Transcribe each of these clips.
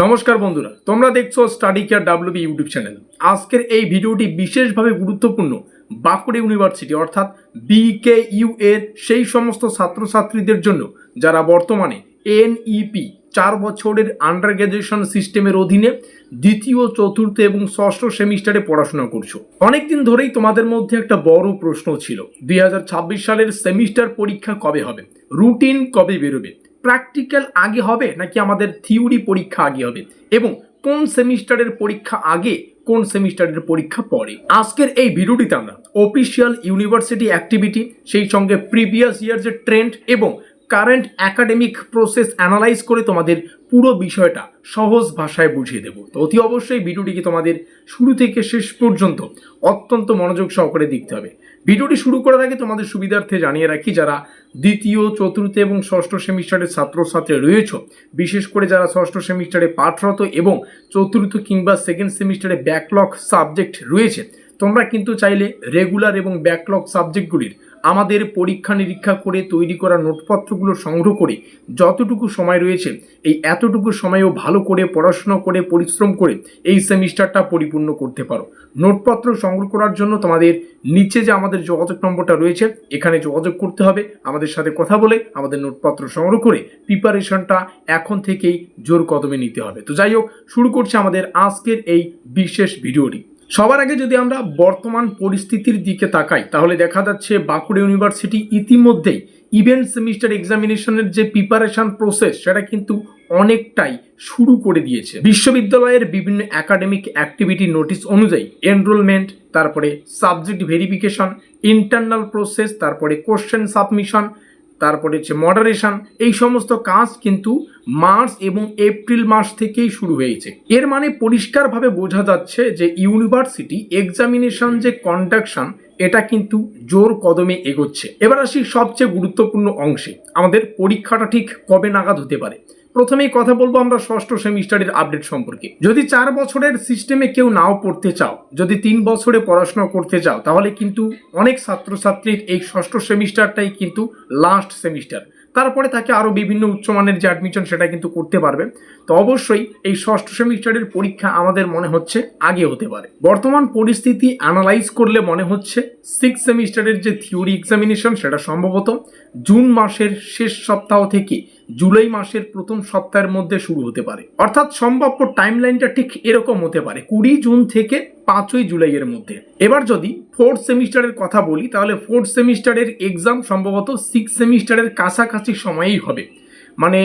নমস্কার বন্ধুরা, তোমরা দেখছো study care WB YouTube channel. আজকের এই ভিডিওটি বিশেষভাবে গুরুত্বপূর্ণ বাঁকুড়া ইউনিভার্সিটি অর্থাৎ বিকেইউ এর সেই সমস্ত ছাত্রছাত্রীদের জন্য যারা বর্তমানে এনইপি 4 বছরের আন্ডার গ্র্যাজুয়েশন সিস্টেমের অধীনে দ্বিতীয়, চতুর্থ এবং ষষ্ঠ সেমিস্টারে পড়াশোনা করছো। অনেকদিন ধরেই তোমাদের মধ্যে একটা বড় প্রশ্ন ছিল, 2026 সালের সেমিস্টার পরীক্ষা কবে হবে, রুটিন কবে বেরোবে, প্র্যাকটিক্যাল আগে হবে নাকি আমাদের থিওরি পরীক্ষা আগে হবে, এবং কোন সেমিস্টারের পরীক্ষা আগে কোন সেমিস্টারের পরীক্ষা পরে। আজকের এই ভিডিওটিতে আমরা অফিসিয়াল ইউনিভার্সিটি অ্যাক্টিভিটি, সেই সঙ্গে প্রিভিয়াস ইয়ার্সের ট্রেন্ড এবং কারেন্ট একাডেমিক প্রসেস অ্যানালাইজ করে তোমাদের পুরো বিষয়টা সহজ ভাষায় বুঝিয়ে দেবো। তো অতি অবশ্যই ভিডিওটিকে তোমাদের শুরু থেকে শেষ পর্যন্ত অত্যন্ত মনোযোগ সহকারে দেখতে হবে। ভিডিওটি শুরু করার আগে তোমাদের সুবিধার্থে জানিয়ে রাখি, যারা দ্বিতীয়, চতুর্থ এবং ষষ্ঠ সেমিস্টারের ছাত্রছাত্রী রয়েছ, বিশেষ করে যারা ষষ্ঠ সেমিস্টারে পাঠরত এবং চতুর্থ কিংবা সেকেন্ড সেমিস্টারে ব্যাকলগ সাবজেক্ট রয়েছে, তোমরা কিন্তু চাইলে রেগুলার এবং ব্যাকলগ সাবজেক্টগুলির আমাদের পরীক্ষা নিরীক্ষা করে তৈরি করা নোটপত্রগুলো সংগ্রহ করে যতটুকু সময় রয়েছে এই এতটুকু সময়েও ভালো করে পড়াশোনা করে পরিশ্রম করে এই সেমিস্টারটা পরিপূর্ণ করতে পারো। নোটপত্র সংগ্রহ করার জন্য তোমাদের নিচে যে আমাদের যোগাযোগ নম্বরটা রয়েছে এখানে যোগাযোগ করতে হবে, আমাদের সাথে কথা বলে আমাদের নোটপত্র সংগ্রহ করে প্রিপারেশনটা এখন থেকেই জোর কদমে নিতে হবে। তো যাই হোক, শুরু করছি আমাদের আজকের এই বিশেষ ভিডিওটি। সবার আগে যদি আমরা বর্তমান পরিস্থিতির দিকে তাকাই, তাহলে দেখা যাচ্ছে বাঁকুড়া ইউনিভার্সিটি ইতিমধ্যেই ইভেন্ট সেমিস্টার এক্সামিনেশনের যে প্রিপারেশন প্রসেস সেটা কিন্তু অনেকটাই শুরু করে দিয়েছে। বিশ্ববিদ্যালয়ের বিভিন্ন একাডেমিক অ্যাক্টিভিটি নোটিশ অনুযায়ী এনরোলমেন্ট, তারপরে সাবজেক্ট ভেরিফিকেশন, ইন্টারনাল প্রসেস, তারপরে কোশ্চেন সাবমিশন, তারপরে হচ্ছে মডারেশন, এই সমস্ত কাজ কিন্তু মার্চ এবং এপ্রিল মাস থেকেই শুরু হয়েছে। এর মানে পরিষ্কারভাবে বোঝা যাচ্ছে যে ইউনিভার্সিটি এক্সামিনেশন যে কন্ডাকশন এটা কিন্তু জোর কদমে এগোচ্ছে। এবার আসি সবচেয়ে গুরুত্বপূর্ণ অংশে, আমাদের পরীক্ষাটা ঠিক কবে নাগাদ হতে পারে। প্রথমেই কথা বলবো আমরা ষষ্ঠ সেমিস্টারের আপডেট সম্পর্কে। যদি 4 বছরের সিস্টেমে কেউ নাও পড়তে চাও, যদি 3 বছরে পড়াশোনা করতে চাও, তাহলে কিন্তু অনেক ছাত্রছাত্রীর এই ষষ্ঠ সেমিস্টারটাই কিন্তু লাস্ট সেমিস্টার। তারপরে তাকে আরও বিভিন্ন উচ্চমানের যে অ্যাডমিশন সেটা কিন্তু করতে পারবে। তো অবশ্যই এই ষষ্ঠ সেমিস্টারের পরীক্ষা আমাদের মনে হচ্ছে আগে হতে পারে। বর্তমান পরিস্থিতি অ্যানালাইজ করলে মনে হচ্ছে 6 সেমিস্টারের যে থিওরি এক্সামিনেশন সেটা সম্ভবত জুন মাসের শেষ সপ্তাহ থেকে জুলাই মাসের প্রথম সপ্তাহের মধ্যে শুরু হতে পারে। অর্থাৎ সম্ভাব্য টাইমলাইনটা ঠিক এরকম হতে পারে 20 জুন থেকে 5ই জুলাইয়ের মধ্যে। এবার যদি 4th সেমিস্টারের কথা বলি, তাহলে 4th সেমিস্টারের এক্সাম সম্ভবত 6 সেমিস্টারের কাছাকাছি সময়েই হবে। মানে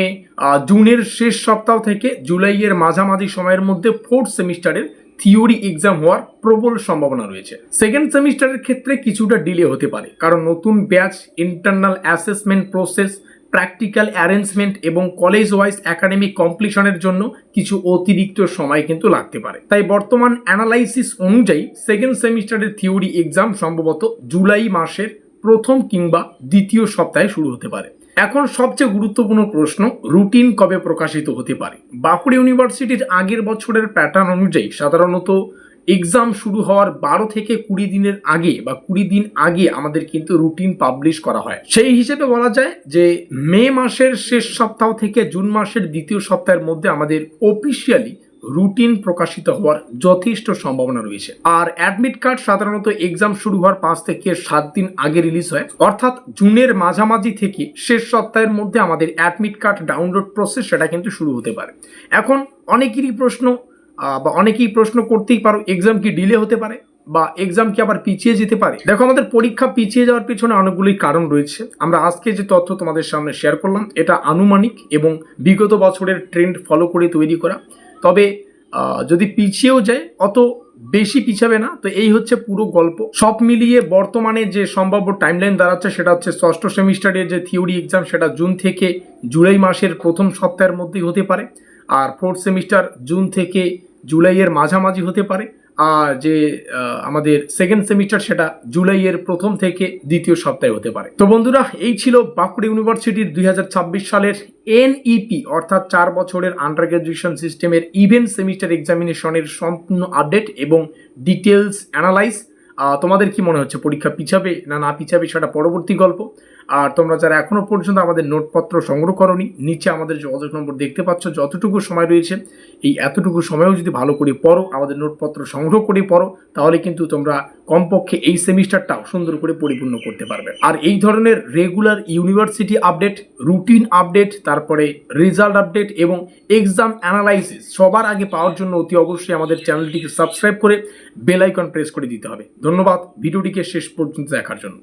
জুনের শেষ সপ্তাহ থেকে জুলাইয়ের মাঝামাঝি সময়ের মধ্যে 4th সেমিস্টারের থিওরি এক্সাম হওয়ার প্রবল সম্ভাবনা রয়েছে। সেকেন্ড সেমিস্টারের ক্ষেত্রে কিছুটা ডিলে হতে পারে, কারণ নতুন batch, internal assessment process, practical arrangement এবং কলেজ ওয়াইজ একাডেমিক কমপ্লিশনের জন্য কিছু অতিরিক্ত সময় কিন্তু লাগতে পারে। তাই বর্তমান অ্যানালাইসিস অনুযায়ী সেকেন্ড সেমিস্টারের থিওরি এক্সাম সম্ভবত জুলাই মাসের প্রথম কিংবা দ্বিতীয় সপ্তাহে শুরু হতে পারে। এখন সবচেয়ে গুরুত্বপূর্ণ প্রশ্ন, রুটিন কবে প্রকাশিত হতে পারে। বাঁকুড়া ইউনিভার্সিটির আগের বছরের প্যাটার্ন অনুযায়ী সাধারণত এক্সাম শুরু হওয়ার 12 থেকে 20 দিনের আগে বা 20 দিন আগে আমাদের কিন্তু রুটিন পাবলিশ করা হয়। সেই হিসেবে বলা যায় যে মে মাসের শেষ সপ্তাহ থেকে জুন মাসের দ্বিতীয় সপ্তাহের মধ্যে আমাদের অফিসিয়ালি রুটিন প্রকাশিত হওয়ার যথেষ্ট সম্ভাবনা রয়েছে। আর অ্যাডমিট কার্ড সাধারণত এক্সাম শুরু হওয়ার 5 থেকে 7 দিন আগে রিলিজ হয়। অর্থাৎ জুনের মাঝামাঝি থেকে শেষ সপ্তাহের মধ্যে আমাদের অ্যাডমিট কার্ড ডাউনলোড প্রসেস সেটা কিন্তু শুরু হতে পারে। এখন অনেকেরই প্রশ্ন করতেই পারো, এক্সাম কি ডিলে হতে পারে বা এক্সাম কি আবার পিছিয়ে যেতে পারে। দেখো, আমাদের পরীক্ষা পিছিয়ে যাওয়ার পিছনে অনেকগুলি কারণ রয়েছে। আমরা আজকে যে তথ্য তোমাদের সামনে শেয়ার করলাম এটা আনুমানিক এবং বিগত বছরের ট্রেন্ড ফলো করে তৈরি করা। তবে যদি পিছিয়েও যায় অত বেশি পিছাবে না। তো এই হচ্ছে পুরো গল্প। সব মিলিয়ে বর্তমানে যে সম্ভাব্য টাইমলাইন দাঁড়াচ্ছে সেটা হচ্ছে ষষ্ঠ সেমিস্টারের যে থিওরি এক্সাম সেটা জুন থেকে জুলাই মাসের প্রথম সপ্তাহের মধ্যেই হতে পারে। আর 4th সেমিস্টার জুন থেকে জুলাইয়ের মাঝামাঝি হতে পারে। আর যে আমাদের সেকেন্ড সেমিস্টার সেটা জুলাইয়ের প্রথম থেকে দ্বিতীয় সপ্তাহে হতে পারে। তো বন্ধুরা, এই ছিল বাঁকুড়া ইউনিভার্সিটির 2026 সালের এনইপি অর্থাৎ 4 বছরের আন্ডার গ্র্যাজুয়েশন সিস্টেমের ইভেন্ট সেমিস্টার এক্সামিনেশনের সম্পূর্ণ আপডেট এবং ডিটেলস অ্যানালাইজ। তোমাদের কি মনে হচ্ছে পরীক্ষা পিছাবে না পিছাবে সেটা পরবর্তী গল্প। আর তোমরা যারা এখনো পর্যন্ত আমাদের নোটপত্র সংগ্রহ করোনি, নিচে আমাদের যোগাযোগ নম্বর দেখতে পাচ্ছ, যতটুকু সময় রয়েছে এই এতটুকু সময়ও যদি ভালো করে পড়ো, আমাদের নোটপত্র সংগ্রহ করে পড়ো, তাহলে কিন্তু তোমরা কমপক্ষে এই সেমিস্টারটাও সুন্দর করে পরিপূর্ণ করতে পারবে। আর এই ধরনের regular university update, routine update, তারপরে রেজাল্ট আপডেট এবং এক্সাম অ্যানালাইসিস সবার আগে পাওয়ার জন্য অতি অবশ্যই আমাদের চ্যানেলটিকে সাবস্ক্রাইব করে বেল আইকন প্রেস করে দিতে হবে। ধন্যবাদ ভিডিওটিকে শেষ পর্যন্ত দেখার জন্য।